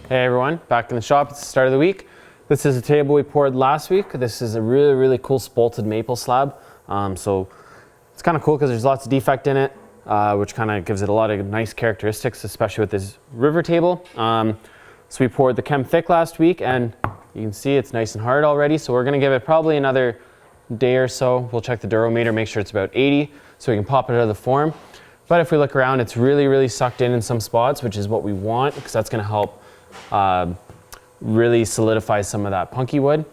Hey everyone, back in the shop. It's the start of the week. This is a table we poured last week. This is a really cool spalted maple slab. So it's kind of cool because there's lots of defect in it, which kind of gives it a lot of nice characteristics, especially with this river table. So we poured the Chem Thick last week, and you can see it's nice and hard already. So we're going to give it probably another day or so. We'll check the durometer, make sure it's about 80, so we can pop it out of the form. But if we look around, it's really sucked in some spots, which is what we want, because that's going to help really solidify some of that punky wood.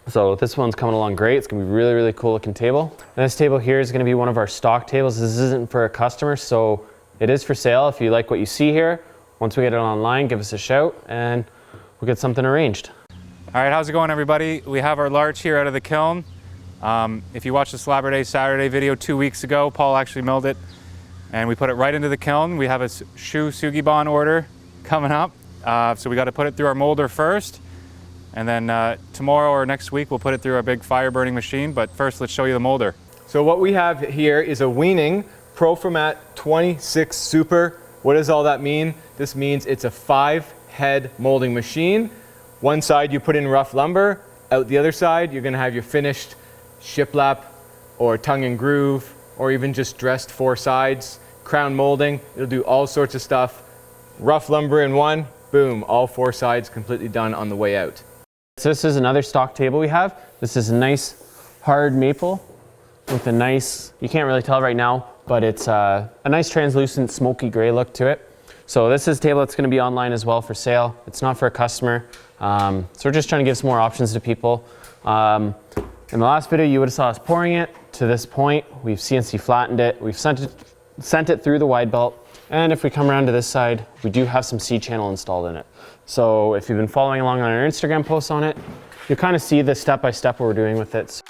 So this one's coming along great. It's gonna be really cool looking table. And this table here is gonna be one of our stock tables. This isn't for a customer, so it is for sale. If you like what you see here, once we get it online, give us a shout and we'll get something arranged. All right, how's it going everybody? We have our Larch here out of the kiln. If you watched the Slabber Day Saturday video 2 weeks ago, Paul actually milled it and we put it right into the kiln. We have a Shou Sugi Ban order coming up. So we got to put it through our molder first, and then tomorrow or next week we'll put it through our big fire burning machine. But first, let's show you the molder. So what we have here is a Weaning Pro Format 26 Super. What does all that mean? This means it's a 5-head molding machine. One side you put in rough lumber, out the other side you're going to have your finished shiplap or tongue and groove, or even just dressed 4 sides, crown molding. It'll do all sorts of stuff. Rough lumber in one, boom, all 4 sides completely done on the way out. So this is another stock table we have. This is a nice hard maple with a nice, you can't really tell right now, but it's a nice translucent smoky gray look to it. So this is a table that's going to be online as well for sale. It's not for a customer. So we're just trying to give some more options to people. In the last video you would have saw us pouring it. To this point, we've CNC flattened it. We've sent it through the wide belt. And if we come around to this side, we do have some C-channel installed in it. So if you've been following along on our Instagram posts on it, you'll kind of see the step-by-step what we're doing with it.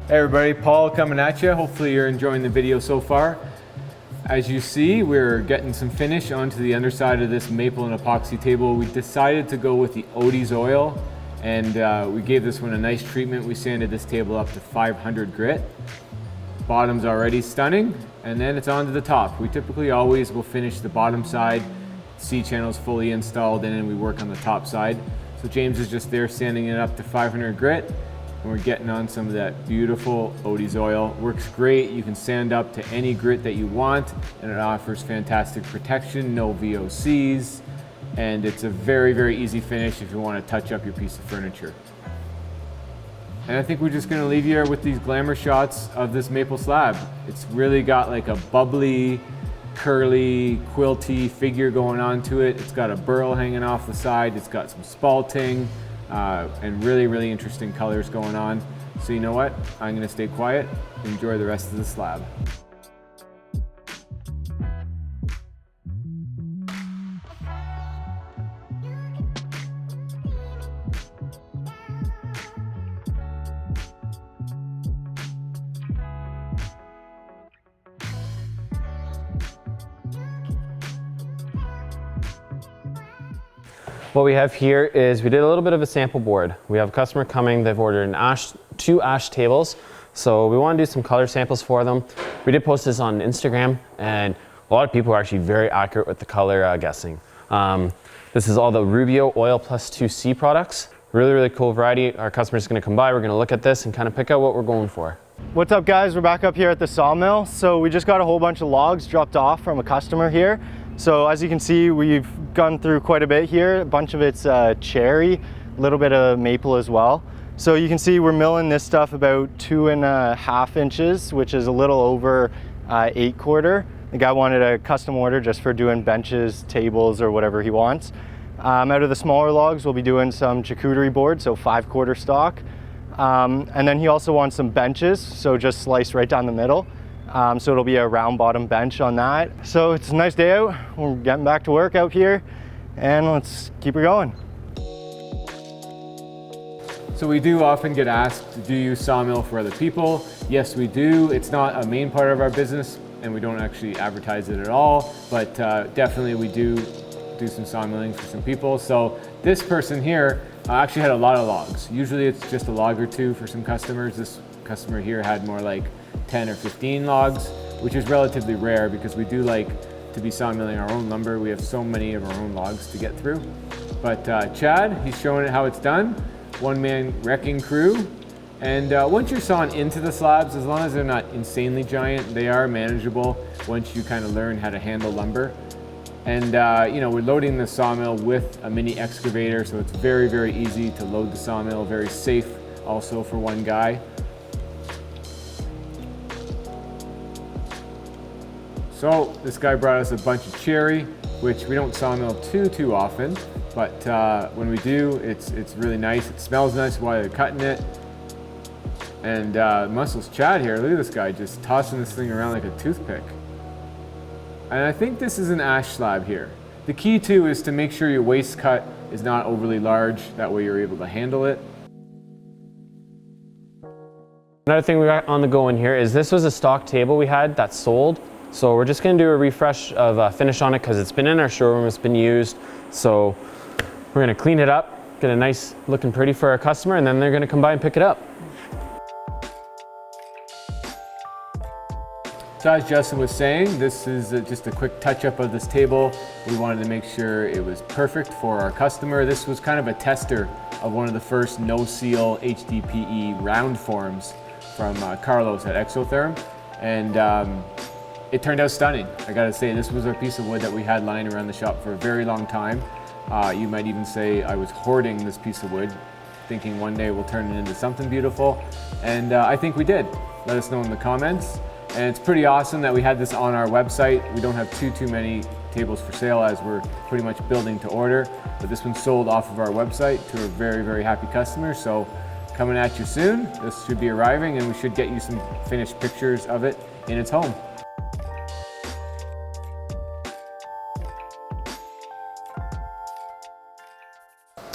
Hey everybody, Paul coming at you. Hopefully you're enjoying the video so far. As you see, we're getting some finish onto the underside of this maple and epoxy table. We decided to go with the Odie's oil, and we gave this one a nice treatment. We sanded this table up to 500 grit. Bottom's already stunning, and then it's on to the top. We typically always will finish the bottom side, C-channel's fully installed, and then we work on the top side. So James is just there sanding it up to 500 grit, and we're getting on some of that beautiful Odie's oil. Works great. You can sand up to any grit that you want, and it offers fantastic protection, no VOCs, and it's a very easy finish if you want to touch up your piece of furniture. And I think we're just gonna leave you here with these glamour shots of this maple slab. It's really got like a bubbly, curly, quilty figure going on to it. It's got a burl hanging off the side. It's got some spalting and really interesting colors going on. So you know what? I'm gonna stay quiet, enjoy the rest of the slab. What we have here is we did a little bit of a sample board. We have a customer coming, they've ordered two ash tables. So we want to do some color samples for them. We did post this on Instagram, and a lot of people are actually very accurate with the color guessing. This is all the Rubio Oil Plus 2C products. Really cool variety. Our customer's gonna come by, we're gonna look at this and kind of pick out what we're going for. What's up guys, we're back up here at the sawmill. So we just got a whole bunch of logs dropped off from a customer here. So as you can see, we've gone through quite a bit here. A bunch of it's cherry, a little bit of maple as well. So you can see we're milling this stuff about 2.5 inches, which is a little over 8/4. The guy wanted a custom order just for doing benches, tables, or whatever he wants. Out of the smaller logs, we'll be doing some charcuterie board, so 5/4 stock. And then he also wants some benches, so just sliced right down the middle. So it'll be a round bottom bench on that. So it's a nice day out. We're getting back to work out here, and let's keep it going. So we do often get asked, do you sawmill for other people? Yes, we do. It's not a main part of our business, and we don't actually advertise it at all, but definitely we do some sawmilling for some people. So this person here actually had a lot of logs. Usually it's just a log or two for some customers. This customer here had more like 10 or 15 logs, which is relatively rare because we do like to be sawmilling our own lumber. We have so many of our own logs to get through. But Chad, he's showing it how it's done. One-man wrecking crew. And once you're sawing into the slabs, as long as they're not insanely giant, they are manageable once you kind of learn how to handle lumber. And you know, we're loading the sawmill with a mini excavator, so it's very, very easy to load the sawmill, very safe also for one guy. So this guy brought us a bunch of cherry, which we don't sawmill too often, but when we do, it's really nice. It smells nice while you're cutting it. And Muscles Chad here, look at this guy just tossing this thing around like a toothpick. And I think this is an ash slab here. The key too is to make sure your waste cut is not overly large, that way you're able to handle it. Another thing we got on the go in here is this was a stock table we had that sold. So we're just gonna do a refresh of finish on it because it's been in our showroom, it's been used. So we're gonna clean it up, get a nice looking pretty for our customer, and then they're gonna come by and pick it up. So as Justin was saying, this is just a quick touch-up of this table. We wanted to make sure it was perfect for our customer. This was kind of a tester of one of the first no-seal HDPE round forms from Carlos at Exotherm. And it turned out stunning. I gotta say, this was our piece of wood that we had lying around the shop for a very long time. You might even say I was hoarding this piece of wood, thinking one day we'll turn it into something beautiful. And I think we did. Let us know in the comments. And it's pretty awesome that we had this on our website. We don't have too many tables for sale as we're pretty much building to order. But this one sold off of our website to a very, very happy customer. So coming at you soon. This should be arriving and we should get you some finished pictures of it in its home.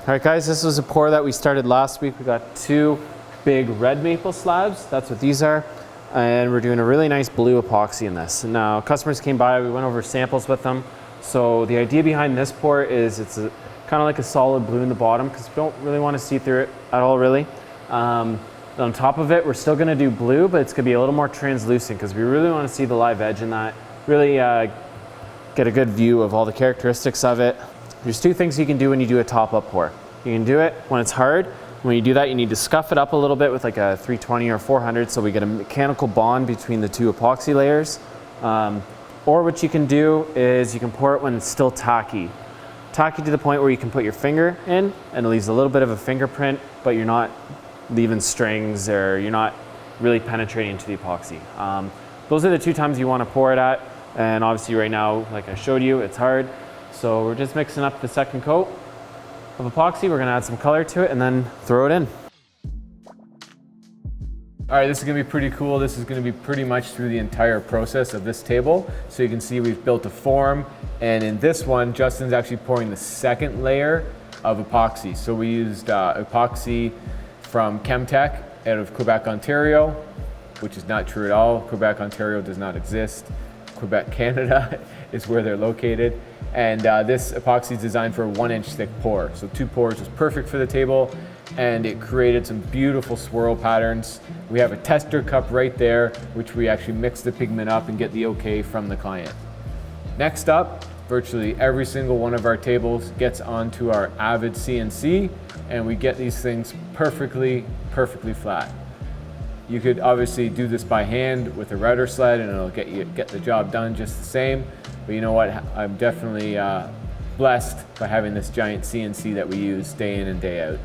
All right guys, this was a pour that we started last week. We got 2 big red maple slabs. That's what these are. And we're doing a really nice blue epoxy in this. Now, customers came by, we went over samples with them. So the idea behind this pour is it's kind of like a solid blue in the bottom because we don't really want to see through it at all, really. On top of it, we're still going to do blue, but it's going to be a little more translucent because we really want to see the live edge in that. Really get a good view of all the characteristics of it. There's 2 things you can do when you do a top-up pour. You can do it when it's hard. When you do that, you need to scuff it up a little bit with like a 320 or 400 so we get a mechanical bond between the 2 epoxy layers. Or what you can do is you can pour it when it's still tacky. Tacky to the point where you can put your finger in and it leaves a little bit of a fingerprint, but you're not leaving strings or you're not really penetrating into the epoxy. Those are the 2 times you want to pour it at. And obviously right now, like I showed you, it's hard. So we're just mixing up the second coat of epoxy. We're gonna add some color to it and then throw it in. All right, this is gonna be pretty cool. This is gonna be pretty much through the entire process of this table. So you can see we've built a form, and in this one, Justin's actually pouring the second layer of epoxy. So we used epoxy from Chemtech out of Quebec, Ontario, which is not true at all. Quebec, Ontario does not exist. Quebec, Canada is where they're located. And this epoxy is designed for a 1-inch thick pour. So 2 pours was perfect for the table, and it created some beautiful swirl patterns. We have a tester cup right there, which we actually mix the pigment up and get the okay from the client. Next up, virtually every single one of our tables gets onto our Avid CNC, and we get these things perfectly flat. You could obviously do this by hand with a router sled and it'll get the job done just the same. But you know what, I'm definitely blessed by having this giant CNC that we use day in and day out.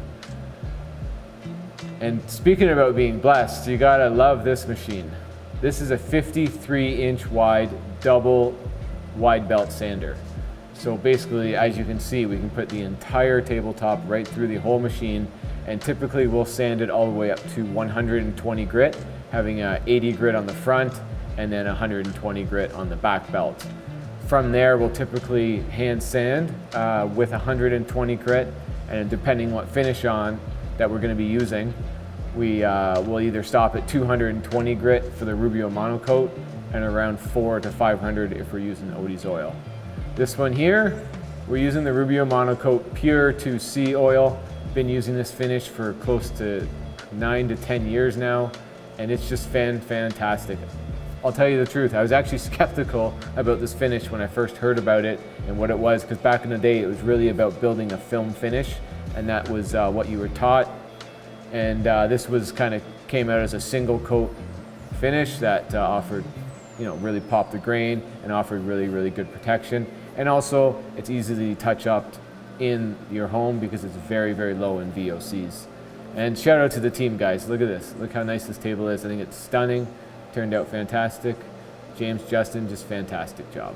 And speaking about being blessed, you gotta love this machine. This is a 53-inch wide double wide belt sander. So basically, as you can see, we can put the entire tabletop right through the whole machine, and typically we'll sand it all the way up to 120 grit, having a 80 grit on the front and then 120 grit on the back belt. From there, we'll typically hand sand with 120 grit, and depending what finish on that we're going to be using, we will either stop at 220 grit for the Rubio monocoat and around 400 to 500 if we're using Odie's oil. This one here, we're using the Rubio monocoat pure 2C oil. Been using this finish for close to 9 to 10 years now, and it's just fantastic. I'll tell you the truth, I was actually skeptical about this finish when I first heard about it and what it was, because back in the day it was really about building a film finish, and that was what you were taught. And this was came out as a single coat finish that offered, really popped the grain and offered really, really good protection. And also it's easily touch up in your home because it's very, very low in VOCs. And shout out to the team, guys. Look at this. Look how nice this table is. I think it's stunning. Turned out fantastic. James, Justin, just fantastic job.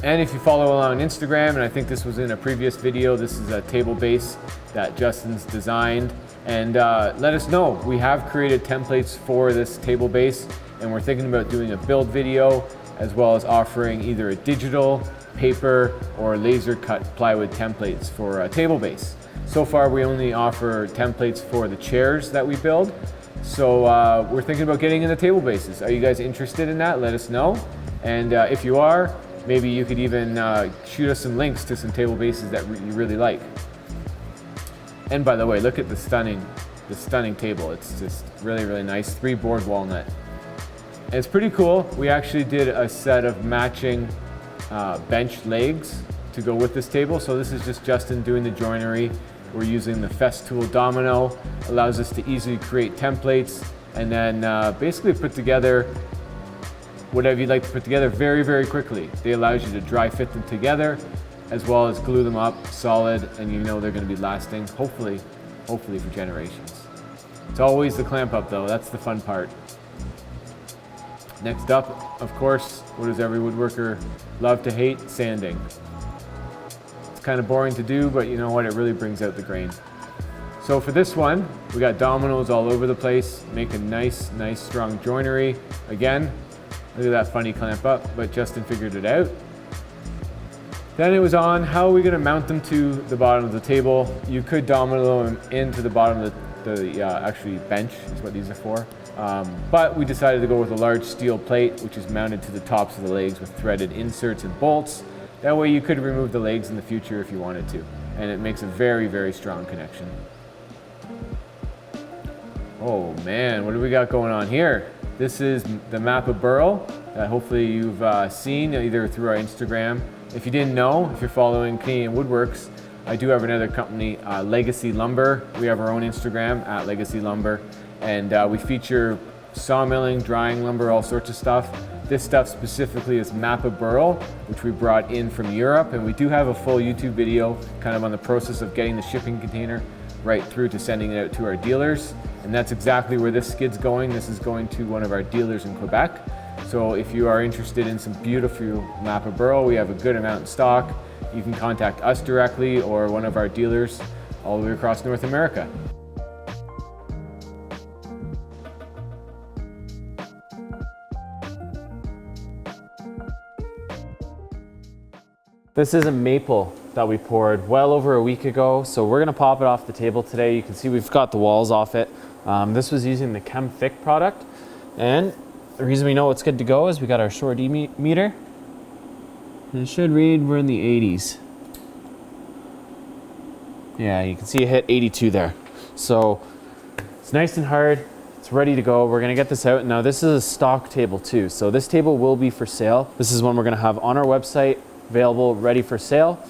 And if you follow along on Instagram, and I think this was in a previous video, this is a table base that Justin's designed. And let us know. We have created templates for this table base, and we're thinking about doing a build video, as well as offering either a digital, paper, or laser cut plywood templates for a table base. So far, we only offer templates for the chairs that we build. So we're thinking about getting into table bases. Are you guys interested in that? Let us know. And if you are, maybe you could even shoot us some links to some table bases that you really like. And by the way, look at the stunning table. It's just really, really nice. 3-board walnut. And it's pretty cool. We actually did a set of matching bench legs to go with this table. So this is just Justin doing the joinery. We're using the Festool domino. Allows us to easily create templates and then basically put together whatever you'd like to put together very, very quickly. They allows you to dry fit them together, as well as glue them up solid, and they're going to be lasting, hopefully for generations. It's always the clamp up though, that's the fun part. Next up, of course, what does every woodworker love to hate? Sanding. It's kind of boring to do, but you know what, it really brings out the grain. So for this one, we got dominoes all over the place, make a nice strong joinery. Again, look at that funny clamp up, but Justin figured it out. Then it was on, how are we gonna mount them to the bottom of the table? You could domino them into the bottom of the actually bench, is what these are for. But we decided to go with a large steel plate, which is mounted to the tops of the legs with threaded inserts and bolts. That way you could remove the legs in the future if you wanted to. And it makes a very, very strong connection. Oh man, what do we got going on here? This is the Mappa Burl that hopefully you've seen either through our Instagram. If you didn't know, if you're following Canadian Woodworks, I do have another company, Legacy Lumber. We have our own Instagram at Legacy Lumber, and we feature sawmilling, drying lumber, all sorts of stuff. This stuff specifically is Mappa Burl, which we brought in from Europe, and we do have a full YouTube video kind of on the process of getting the shipping container right through to sending it out to our dealers. And that's exactly where this skid's going. This is going to one of our dealers in Quebec. So if you are interested in some beautiful Mappa Burl, we have a good amount in stock. You can contact us directly or one of our dealers all the way across North America. This is a maple that we poured well over a week ago. So we're gonna pop it off the table today. You can see we've got the walls off it. This was using the Chem Thick product. And the reason we know it's good to go is we got our Shou meter. And it should read we're in the 80s. Yeah, you can see it hit 82 there. So it's nice and hard. It's ready to go. We're gonna get this out. Now this is a stock table too. So this table will be for sale. This is one we're gonna have on our website, available, ready for sale.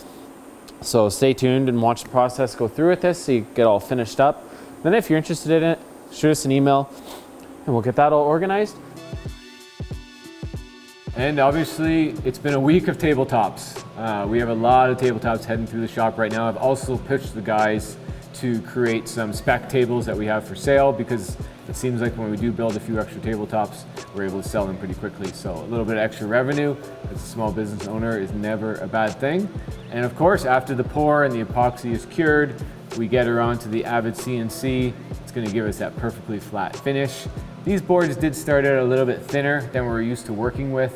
So stay tuned and watch the process go through with this so you get all finished up. Then if you're interested in it, shoot us an email and we'll get that all organized. And obviously it's been a week of tabletops. We have a lot of tabletops heading through the shop right now. I've also pitched the guys to create some spec tables that we have for sale, because it seems like when we do build a few extra tabletops, we're able to sell them pretty quickly. So a little bit of extra revenue as a small business owner is never a bad thing. And of course, after the pour and the epoxy is cured, we get her onto the Avid CNC. It's gonna give us that perfectly flat finish. These boards did start out a little bit thinner than we're used to working with,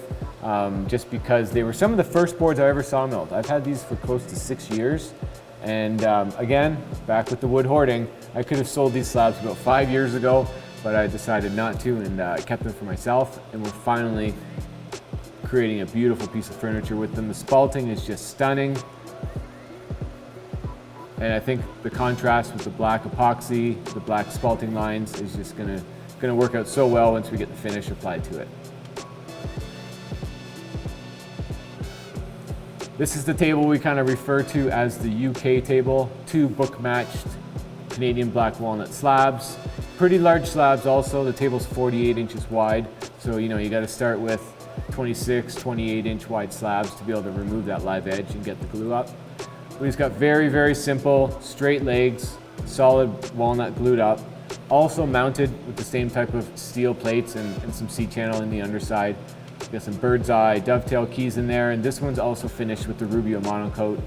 just because they were some of the first boards I ever sawmilled. I've had these for close to 6 years. And again, back with the wood hoarding, I could have sold these slabs about 5 years ago, but I decided not to, and I kept them for myself. And we're finally creating a beautiful piece of furniture with them. The spalting is just stunning. And I think the contrast with the black epoxy, the black spalting lines is just gonna going to work out so well once we get the finish applied to it. This is the table we kind of refer to as the UK table. 2 book-matched Canadian black walnut slabs. Pretty large slabs also. The table's 48 inches wide. So, you know, you got to start with 26, 28 inch wide slabs to be able to remove that live edge and get the glue up. We just got very, very simple, straight legs, solid walnut glued up. Also mounted with the same type of steel plates and some C-channel in the underside. Got some bird's eye dovetail keys in there, and this one's also finished with the Rubio monocoat.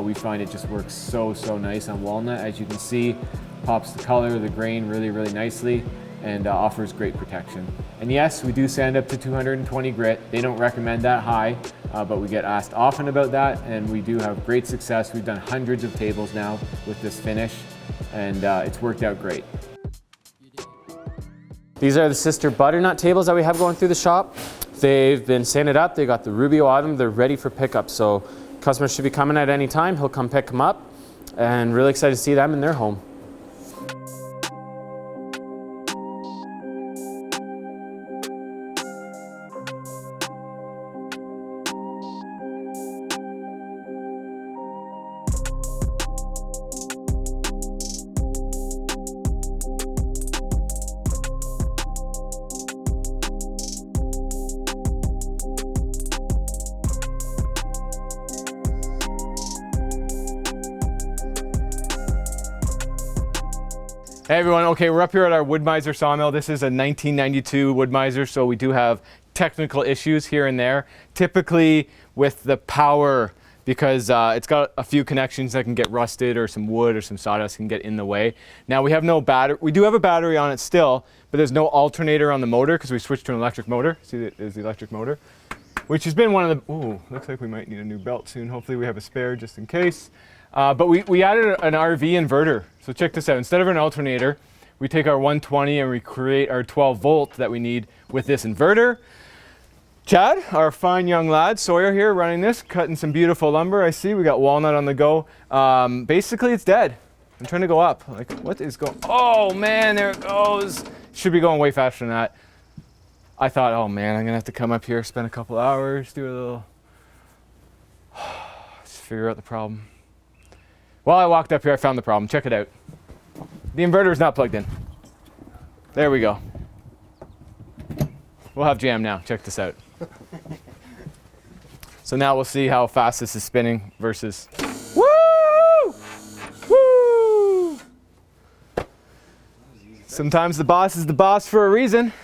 We find it just works so nice on walnut. As you can see, pops the color, the grain really nicely, and offers great protection. And yes, we do sand up to 220 grit. They don't recommend that high, but we get asked often about that, and we do have great success. We've done hundreds of tables now with this finish, and it's worked out great. These are the sister butternut tables that we have going through the shop. They've been sanded up, they got the Rubio on them, they're ready for pickup. So customers should be coming at any time. He'll come pick them up, and really excited to see them in their home. Hey everyone, okay, we're up here at our Wood-Mizer sawmill. This is a 1992 Wood-Mizer, so we do have technical issues here and there. Typically with the power, because it's got a few connections that can get rusted, or some wood or some sawdust can get in the way. Now we have no battery. We do have a battery on it still, but there's no alternator on the motor because we switched to an electric motor. See, there's the electric motor, which has been one of the, ooh, looks like we might need a new belt soon. Hopefully we have a spare just in case. But we added an RV inverter. So check this out. Instead of an alternator, we take our 120 and we create our 12 volt that we need with this inverter. Chad, our fine young lad, Sawyer here running this, cutting some beautiful lumber. I see we got walnut on the go. Basically it's dead. I'm trying to go up. Like, what is going, oh man, there it goes. Should be going way faster than that. I thought, oh man, I'm gonna have to come up here, spend a couple hours, do a little, just figure out the problem. While I walked up here, I found the problem. Check it out. The inverter is not plugged in. There we go. We'll have jam now. Check this out. So now we'll see how fast this is spinning versus. Woo! Woo! Sometimes the boss is the boss for a reason.